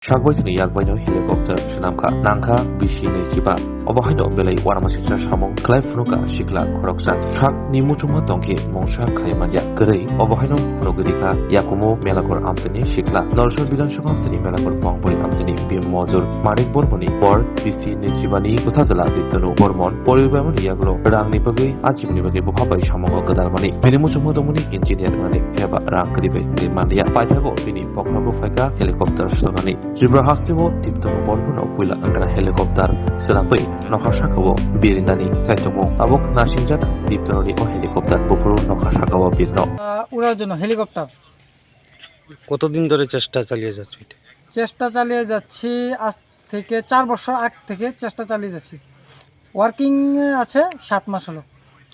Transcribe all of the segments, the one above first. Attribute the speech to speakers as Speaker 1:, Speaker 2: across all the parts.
Speaker 1: Shagwai Yagbaino helicopter Shinamka Nanka Bishine Jiba Obahido Belay Waramasicha Shamong Clive Funuka Shikla Koroksa Shak Nimuchuma Donki Monsha Kaimanya Gray Obahino Funugurika Yakumo Melakor Amtani Shikla Norsho Bilansho Amtani Melakor Pongpuri Amtani Bim Mozur Marik Bormoni Bor Bishine Jibani Usazala Ditanu Bormon Polibamani Yaglo Rang Nipagi Ajibni Bagi Buhabai Shamongo Gadalmani Minimuchuma Domuni Engineer Mani Feba Rang Kribe Mandia Paitago Bini Poknabu Faka Helicopter Stonani Jibra Hastibo Tiptanu Borbono Pula Angana Helicopter Serapai Nokashakawo Birindani Kaitomo Abok Nashinjak Tiptanoni O Helicopter Bupuru Nokashakawa Birno
Speaker 2: উড়ার জন্য helicopter
Speaker 3: কতদিন ধরে চেষ্টা চালিয়ে যাচ্ছ এটা?
Speaker 2: চেষ্টা চালিয়ে যাচ্ছি আজ থেকে 4 বছর আগ থেকে চেষ্টা চালিয়ে যাচ্ছি। ওয়ার্কিং আছে 7 মাস হলো।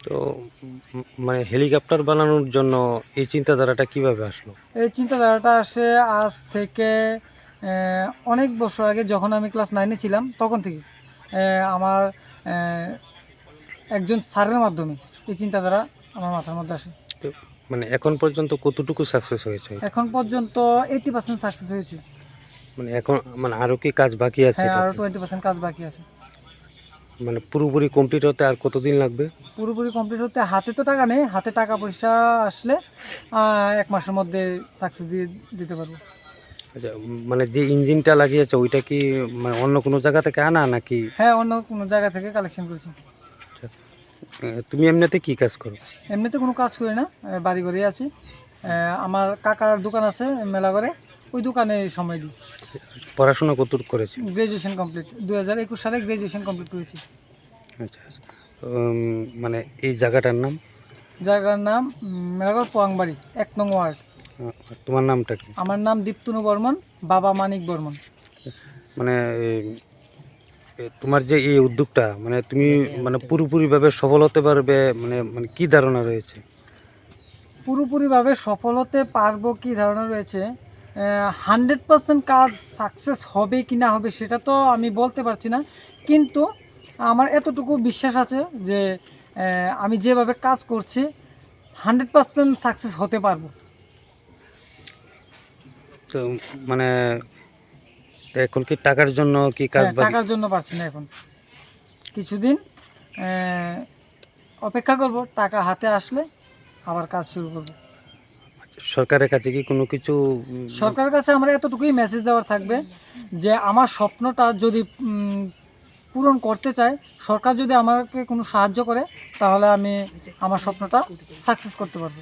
Speaker 3: তো মানে হেলিকপ্টার বানানোর জন্য এই চিন্তাধারাটা কিভাবে আসলো?
Speaker 2: এই চিন্তাধারাটা আসে আজ থেকে অনেক বছর আগে, যখন আমি ক্লাস 9-এ ছিলাম তখন থেকে আমার একজন স্যারের মাধ্যমে এই চিন্তাধারা আমার মাথার মধ্যে আসে।
Speaker 3: তো মানে এখন পর্যন্ত কতটুকু সাকসেস হয়েছে?
Speaker 2: এখন পর্যন্ত 80% সাকসেস হয়েছে।
Speaker 3: মানে এখন মানে আরো কি কাজ বাকি আছে?
Speaker 2: হ্যাঁ, আরও 20% কাজ বাকি আছে।
Speaker 3: মানে পুরোপুরি কমপ্লিট হতে আর কতদিন লাগবে?
Speaker 2: পুরোপুরি কমপ্লিট হতে হাতে তো টাকা নেই, হাতে টাকা পয়সা আসলে 1 মাসের মধ্যে সাকসেস দিয়ে দিতে পারবো।
Speaker 3: আচ্ছা, মানে যে ইঞ্জিনটা লাগিয়েছে ওইটা কি মানে অন্য কোনো জায়গা থেকে আনা নাকি?
Speaker 2: হ্যাঁ, অন্য কোনো জায়গা থেকে কালেকশন করেছি।
Speaker 3: তুমি এমনিতে কি কাজ করো?
Speaker 2: এমনিতে কোনো কাজ করি না, বাড়ি ঘরেই আছি। আমার কাকার দোকান আছে মেলাঘরে, ওই দোকানে সময় দিই।
Speaker 3: পড়াশোনা কতটুকু করেছি?
Speaker 2: গ্র্যাজুয়েশন কমপ্লিট 2021 সালে গ্র্যাজুয়েশন কমপ্লিট করেছি।
Speaker 3: আচ্ছা আচ্ছা। মানে এই জায়গাটার নাম?
Speaker 2: জায়গার নাম মেলাঘর পোয়াংবাড়ি 1 নং ওয়ার্ড।
Speaker 3: তোমার নামটা কি?
Speaker 2: আমার নাম দীপ্তনু বর্মন, বাবা মানিক বর্মন।
Speaker 3: মানে তোমার যে এই উদ্যোগটা মানে তুমি মানে পুরোপুরিভাবে সফল হতে পারবে মানে মানে কি ধারণা রয়েছে?
Speaker 2: পুরোপুরিভাবে সফল হতে পারবো কি ধারণা রয়েছে, 100% কাজ সাকসেস হবে কি না হবে সেটা তো আমি বলতে পারছি না, কিন্তু আমার এতটুকু বিশ্বাস আছে যে আমি যেভাবে কাজ করছি 100% সাকসেস হতে পারবো।
Speaker 3: তো মানে এখন কি টাকার জন্য কি কাজ বাকি?
Speaker 2: টাকার জন্য পারছি না, এখন কিছুদিন অপেক্ষা করব, টাকা হাতে আসলে আবার কাজ শুরু করব।
Speaker 3: সরকারের কাছে কি কোনো কিছু?
Speaker 2: সরকারের কাছে আমার এতটুকুই মেসেজ দেওয়ার থাকবে যে আমার স্বপ্নটা যদি পূরণ করতে চাই, সরকার যদি আমাকে কোনো সাহায্য করে, তাহলে আমি আমার স্বপ্নটা সাকসেস করতে পারবো।